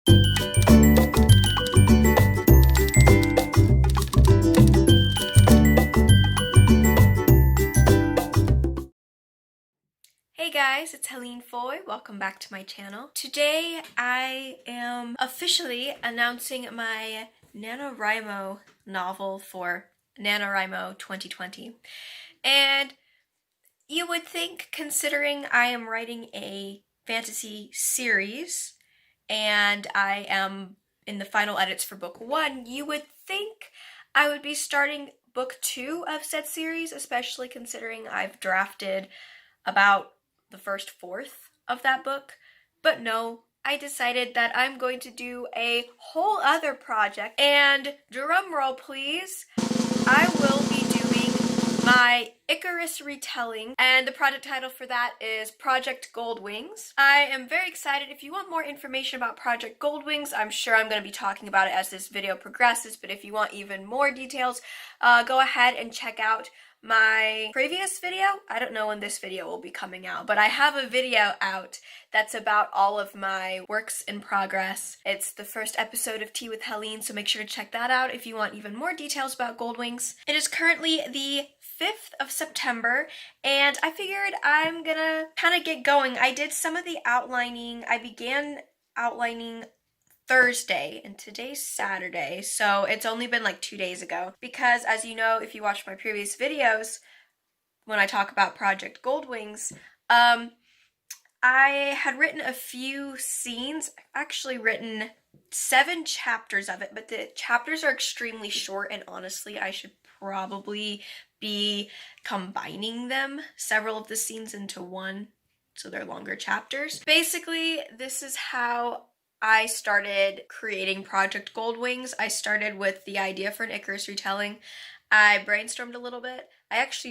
Hey guys, it's Helene Foy. Welcome back to my channel. Today I am officially announcing my NaNoWriMo novel for NaNoWriMo 2020. And you would think, considering I am writing a fantasy series and I am in the final edits for book 1, you would think I would be starting book 2 of said series, especially considering I've drafted about the first fourth of that book. But no, I decided that I'm going to do a whole other project, and drum roll please, I will be doing my Icarus retelling, and the project title for that is Project Goldwings. I am very excited. If you want more information about Project Goldwings, I'm sure I'm going to be talking about it as this video progresses, but if you want even more details, go ahead and check out my previous video. I don't know when this video will be coming out, but I have a video out that's about all of my works in progress. It's the first episode of Tea with Helene, so make sure to check that out if you want even more details about Goldwings. It is currently the 5th of September, and I figured I'm gonna kind of get going. I did some of the outlining. I began outlining Thursday, and today's Saturday, so it's only been like 2 days ago, because as you know, if you watch my previous videos when I talk about Project Goldwings, I had written a few scenes. I've actually written 7 chapters of it, but the chapters are extremely short, and honestly I should probably be combining them, several of the scenes, into one, so they're longer chapters. Basically, this is how I started creating Project Goldwings. I started with the idea for an Icarus retelling. I brainstormed a little bit. This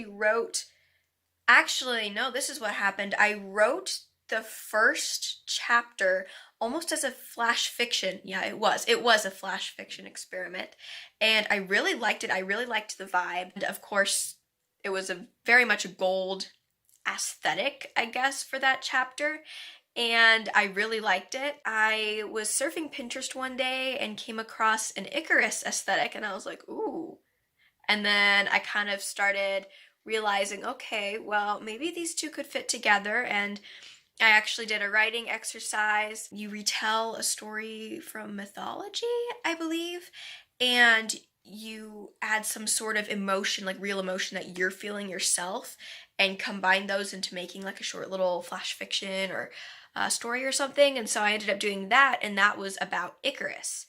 is what happened. I wrote the first chapter almost as a flash fiction. Yeah, it was a flash fiction experiment. And I really liked it. I really liked the vibe. And of course, it was very much a gold aesthetic, I guess, for that chapter. And I really liked it. I was surfing Pinterest one day and came across an Icarus aesthetic, and I was like, ooh. And then I kind of started realizing, okay, well, maybe these two could fit together, and I actually did a writing exercise. You retell a story from mythology, I believe, and you add some sort of emotion, like real emotion that you're feeling yourself, and combine those into making like a short little flash fiction or story or something. And so I ended up doing that, and that was about Icarus.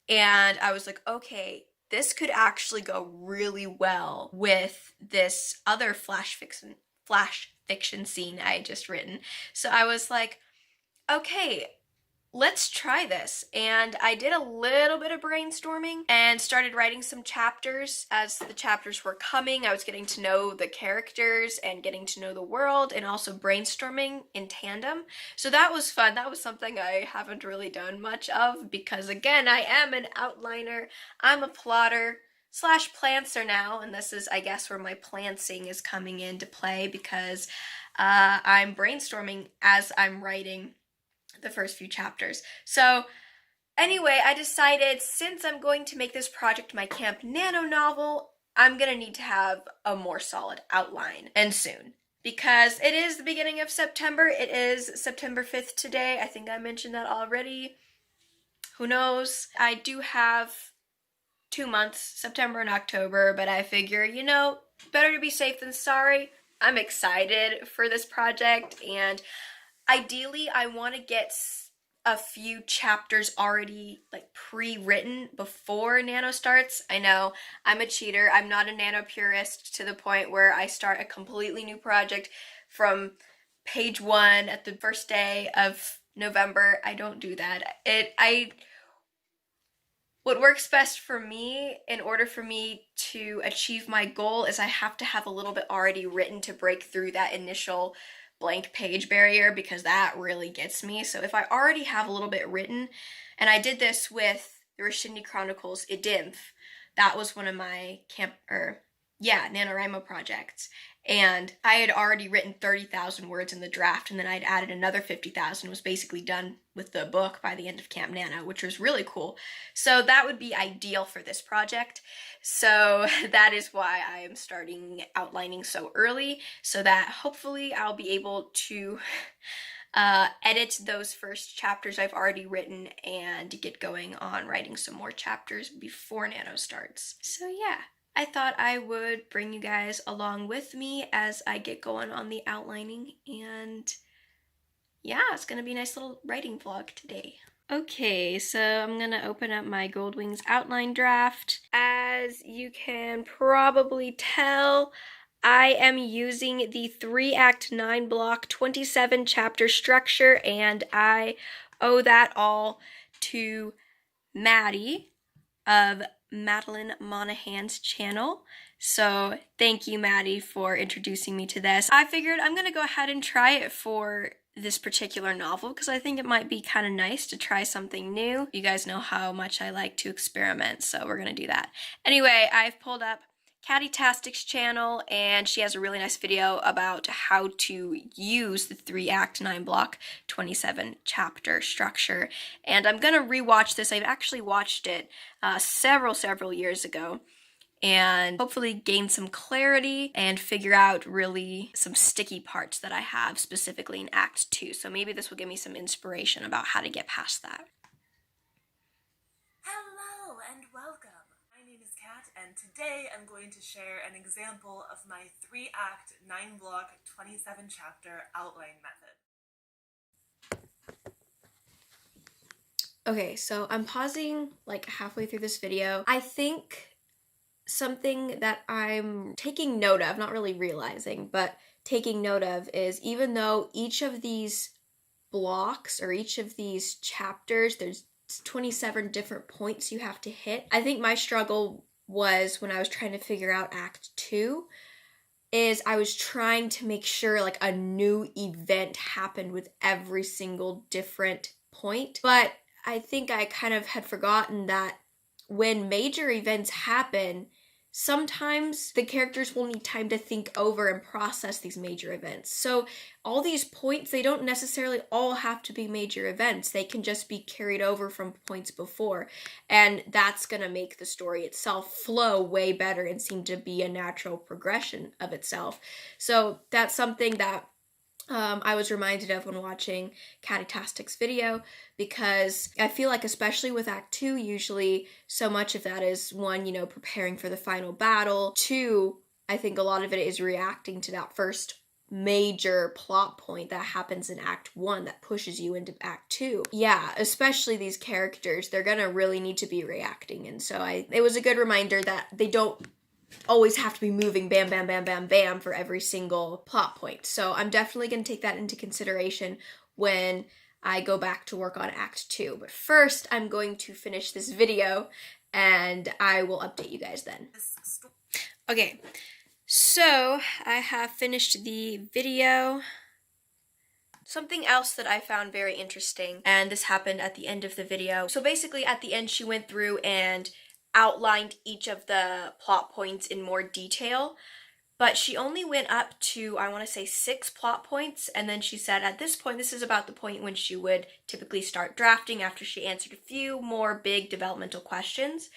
And I was like, okay, this could actually go really well with this other flash fiction scene I had just written. So I was like, okay, let's try this. And I did a little bit of brainstorming and started writing some chapters. As the chapters were coming, I was getting to know the characters and getting to know the world, and also brainstorming in tandem. So that was fun. That was something I haven't really done much of, because again, I am an outliner. I'm a plotter / plantser now, and this is, I guess, where my plantsing is coming into play, because I'm brainstorming as I'm writing the first few chapters. So anyway, I decided, since I'm going to make this project my Camp Nano novel, I'm gonna need to have a more solid outline, and soon. Because it is the beginning of September. It is September 5th today. I think I mentioned that already. Who knows? I do have 2 months, September and October, but I figure, you know, better to be safe than sorry. I'm excited for this project, and ideally, I want to get a few chapters already like pre-written before Nano starts. I know I'm a cheater. I'm not a Nano purist to the point where I start a completely new project from page 1 at the first day of November. I don't do that. What works best for me, in order for me to achieve my goal, is I have to have a little bit already written to break through that initial blank page barrier, because that really gets me. So if I already have a little bit written, and I did this with the Rashindi Chronicles Idinth, that was one of my NaNoWriMo projects, And I had already written 30,000 words in the draft, and then I'd added another 50,000, was basically done with the book by the end of Camp Nano, which was really cool. So that would be ideal for this project. So that is why I am starting outlining so early, so that hopefully I'll be able to edit those first chapters I've already written and get going on writing some more chapters before Nano starts. So yeah, I thought I would bring you guys along with me as I get going on the outlining, and yeah, it's gonna be a nice little writing vlog today. Okay, so I'm gonna open up my Gold Wings outline draft. As you can probably tell, I am using the 3-act 9-block 27-chapter structure, and I owe that all to Maddie of Madeline Monahan's channel. So thank you, Maddie, for introducing me to this. I figured I'm gonna go ahead and try it for this particular novel because I think it might be kind of nice to try something new. You guys know how much I like to experiment, so we're gonna do that. Anyway, I've pulled up Katytastic's channel, and she has a really nice video about how to use the 3-act 9-block 27-chapter structure. And I'm gonna rewatch this. I've actually watched it several years ago, and hopefully gain some clarity and figure out really some sticky parts that I have specifically in Act 2. So maybe this will give me some inspiration about how to get past that. Hello and welcome. My name is Kat, and today I'm going to share an example of my 3-act 9-block 27-chapter outline method. Okay, so I'm pausing like halfway through this video. I think something that I'm taking note of, not really realizing, but taking note of, is even though each of these blocks or each of these chapters, there's 27 different points you have to hit. I think my struggle was when I was trying to figure out Act 2 is I was trying to make sure like a new event happened with every single different point. But I think I kind of had forgotten that when major events happen, sometimes the characters will need time to think over and process these major events. So all these points, they don't necessarily all have to be major events. They can just be carried over from points before. And that's going to make the story itself flow way better and seem to be a natural progression of itself. So that's something that I was reminded of when watching Katytastic's video, because I feel like especially with Act 2, usually so much of that is, one, you know, preparing for the final battle. 2, I think a lot of it is reacting to that first major plot point that happens in Act 1 that pushes you into Act 2. Yeah, especially these characters, they're gonna really need to be reacting, and so it was a good reminder that they don't always have to be moving bam, bam, bam, bam, bam for every single plot point. So I'm definitely going to take that into consideration when I go back to work on Act 2. But first, I'm going to finish this video, and I will update you guys then. Okay, so I have finished the video. Something else that I found very interesting, and this happened at the end of the video. So basically at the end, she went through and outlined each of the plot points in more detail, but she only went up to, I want to say, 6 plot points, and then she said at this point, this is about the point when she would typically start drafting after she answered a few more big developmental questions.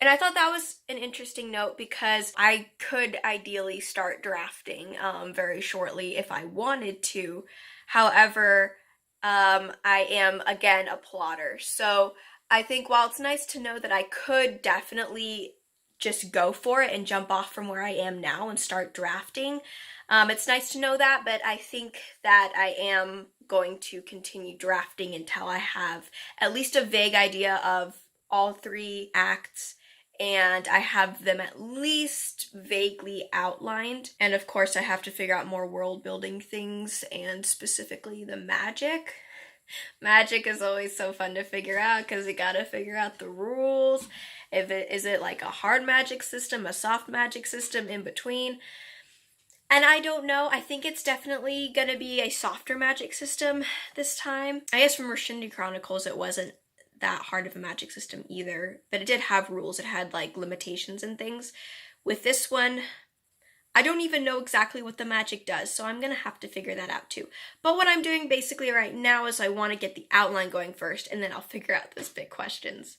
And I thought that was an interesting note because I could ideally start drafting very shortly if I wanted to. However, I am, again, a plotter. So I think while it's nice to know that I could definitely just go for it and jump off from where I am now and start drafting, it's nice to know that, but I think that I am going to continue drafting until I have at least a vague idea of all 3 acts, and I have them at least vaguely outlined. And of course I have to figure out more world building things, and specifically the magic. Magic is always so fun to figure out because you gotta figure out the rules. Is it like a hard magic system, a soft magic system, in between? And I don't know. I think it's definitely gonna be a softer magic system this time. I guess from Rashindi Chronicles it wasn't that hard of a magic system either, but it did have rules. It had like limitations and things. With this one, I don't even know exactly what the magic does, so I'm gonna have to figure that out too. But what I'm doing basically right now is I want to get the outline going first, and then I'll figure out those big questions.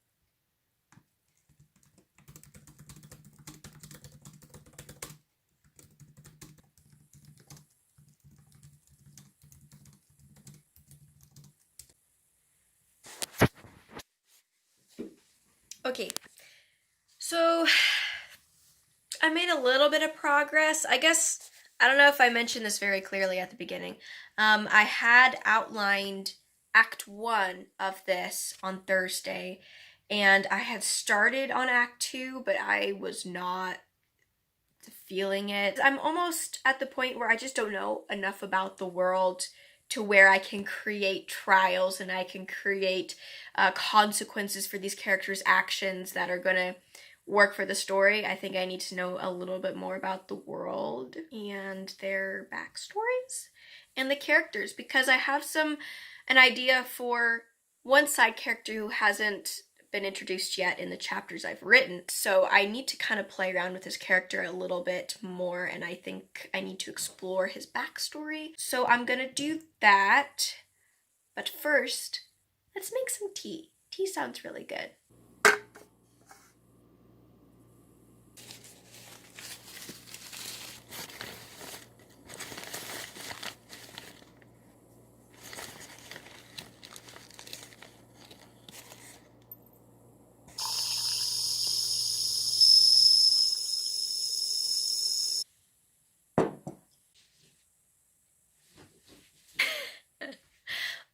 Okay, so I made a little bit of progress. I guess, I don't know if I mentioned this very clearly at the beginning. I had outlined Act 1 of this on Thursday, and I had started on Act 2, but I was not feeling it. I'm almost at the point where I just don't know enough about the world to where I can create trials and I can create consequences for these characters' actions that are gonna work for the story. I think I need to know a little bit more about the world and their backstories and the characters, because I have an idea for one side character who hasn't been introduced yet in the chapters I've written. So I need to kind of play around with his character a little bit more, and I think I need to explore his backstory. So I'm gonna do that. But first, let's make some tea. Tea sounds really good.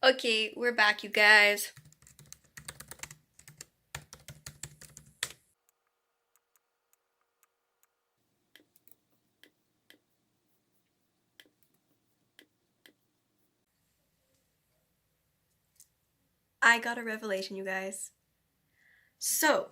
Okay, we're back, you guys. I got a revelation, you guys. So,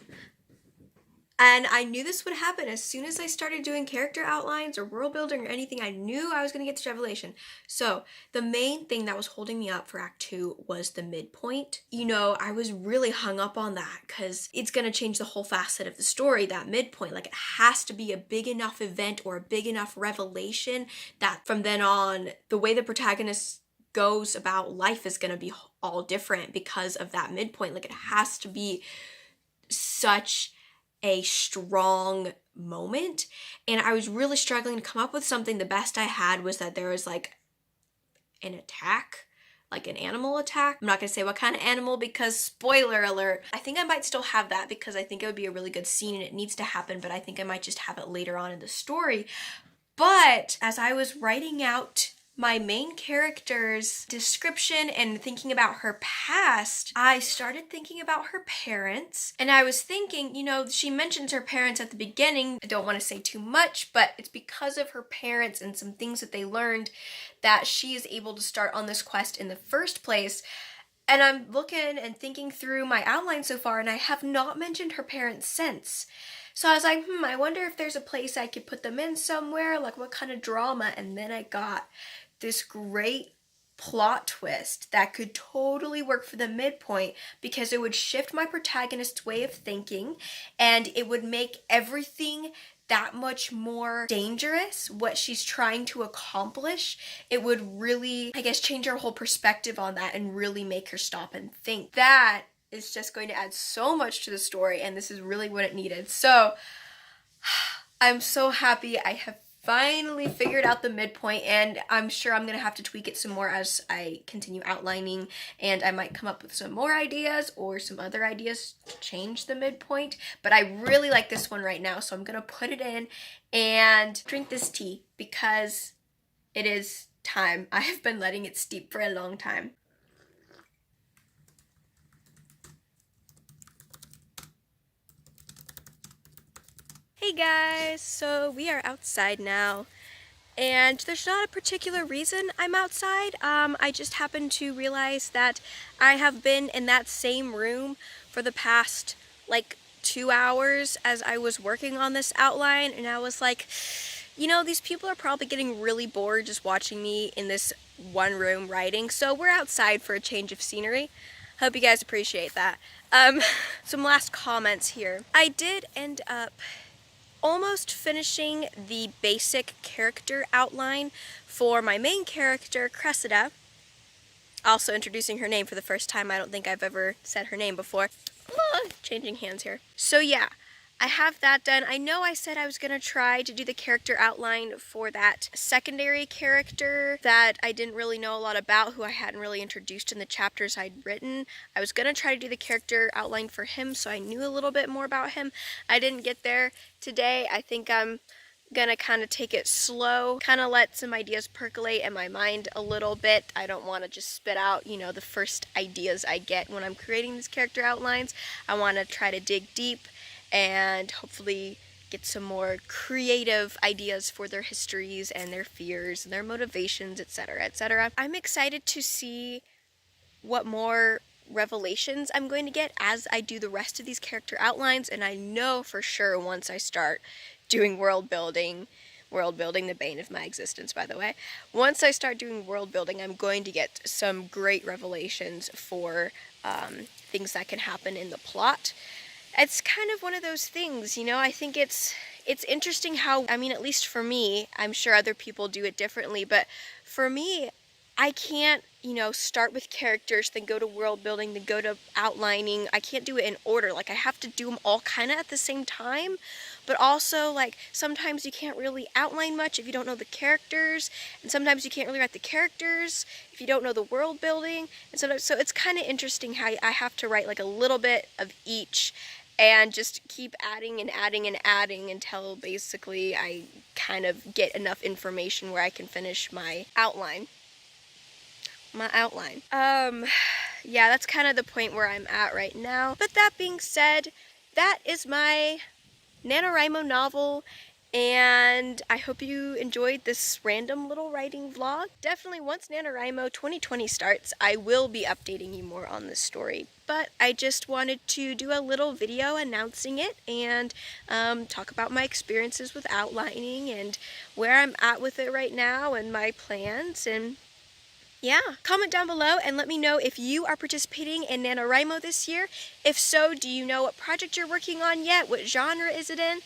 and I knew this would happen as soon as I started doing character outlines or world building or anything. I knew I was going to get this revelation. So the main thing that was holding me up for Act 2 was the midpoint. You know, I was really hung up on that because it's going to change the whole facet of the story, that midpoint. Like, it has to be a big enough event or a big enough revelation that from then on, the way the protagonist goes about life is going to be all different because of that midpoint. Like, it has to be such a strong moment, and I was really struggling to come up with something. The best I had was that there was like an attack, like an animal attack. I'm not gonna say what kind of animal because spoiler alert. I think I might still have that because I think it would be a really good scene and it needs to happen, but I think I might just have it later on in the story. But as I was writing out my main character's description and thinking about her past, I started thinking about her parents. And I was thinking, you know, she mentions her parents at the beginning. I don't want to say too much, but it's because of her parents and some things that they learned that she is able to start on this quest in the first place. And I'm looking and thinking through my outline so far, and I have not mentioned her parents since. So I was like, I wonder if there's a place I could put them in somewhere, like what kind of drama. And then I got this great plot twist that could totally work for the midpoint because it would shift my protagonist's way of thinking and it would make everything that much more dangerous, what she's trying to accomplish. It would really, I guess, change her whole perspective on that and really make her stop and think. That is just going to add so much to the story, and this is really what it needed. So I'm so happy I have finally figured out the midpoint, and I'm sure I'm gonna have to tweak it some more as I continue outlining, and I might come up with some more ideas or some other ideas to change the midpoint, but I really like this one right now, so I'm gonna put it in and drink this tea because it is time. I have been letting it steep for a long time. Hey guys, so we are outside now, and there's not a particular reason I'm outside. I just happened to realize that I have been in that same room for the past like 2 hours as I was working on this outline, and I was like, you know, these people are probably getting really bored just watching me in this one room writing, so we're outside for a change of scenery. Hope you guys appreciate that. Some last comments here. I did end up almost finishing the basic character outline for my main character, Cressida. Also introducing her name for the first time. I don't think I've ever said her name before. Changing hands here. So yeah, I have that done. I know I said I was going to try to do the character outline for that secondary character that I didn't really know a lot about, who I hadn't really introduced in the chapters I'd written. I was going to try to do the character outline for him so I knew a little bit more about him. I didn't get there today. I think I'm gonna kind of take it slow, kind of let some ideas percolate in my mind a little bit. I don't want to just spit out, you know, the first ideas I get when I'm creating these character outlines. I want to try to dig deep and hopefully get some more creative ideas for their histories and their fears and their motivations, etc., etc. I'm excited to see what more revelations I'm going to get as I do the rest of these character outlines, and I know for sure once I start doing world building, the bane of my existence, by the way. Once I start doing world building, I'm going to get some great revelations for things that can happen in the plot. It's kind of one of those things, you know, I think it's interesting how, I mean, at least for me, I'm sure other people do it differently, but for me, I can't, you know, start with characters, then go to world building, then go to outlining. I can't do it in order. Like, I have to do them all kind of at the same time. But also, like, sometimes you can't really outline much if you don't know the characters. And sometimes you can't really write the characters if you don't know the world building. And so it's kind of interesting how I have to write, like, a little bit of each and just keep adding and adding and adding until basically I kind of get enough information where I can finish my outline. Yeah, that's kind of the point where I'm at right now. But that being said, that is my NaNoWriMo novel, and I hope you enjoyed this random little writing vlog. Definitely once NaNoWriMo 2020 starts, I will be updating you more on this story. But I just wanted to do a little video announcing it and talk about my experiences with outlining and where I'm at with it right now and my plans. And yeah, comment down below and let me know if you are participating in NaNoWriMo this year. If so, do you know what project you're working on yet? What genre is it in?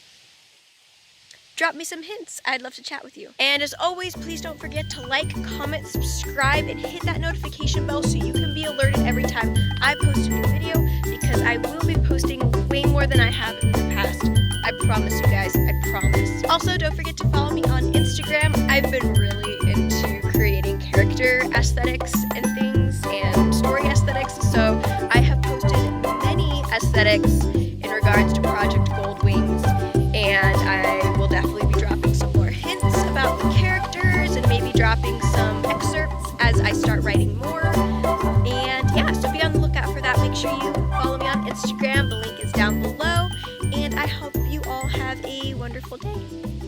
Drop me some hints. I'd love to chat with you. And as always, please don't forget to like, comment, subscribe, and hit that notification bell so you can be alerted every time I post a new video, because I will be posting way more than I have in the past. I promise you guys, I promise. Also, don't forget to follow me on Instagram. I've been really into creating character aesthetics and things and story aesthetics, so I have posted many aesthetics in regards to Project Gold Wings, and I will definitely be dropping some more hints about the characters and maybe dropping some excerpts as I start writing more. And yeah, so be on the lookout for that. Make sure you follow me on Instagram. The link is down below, and I hope you all have a wonderful day.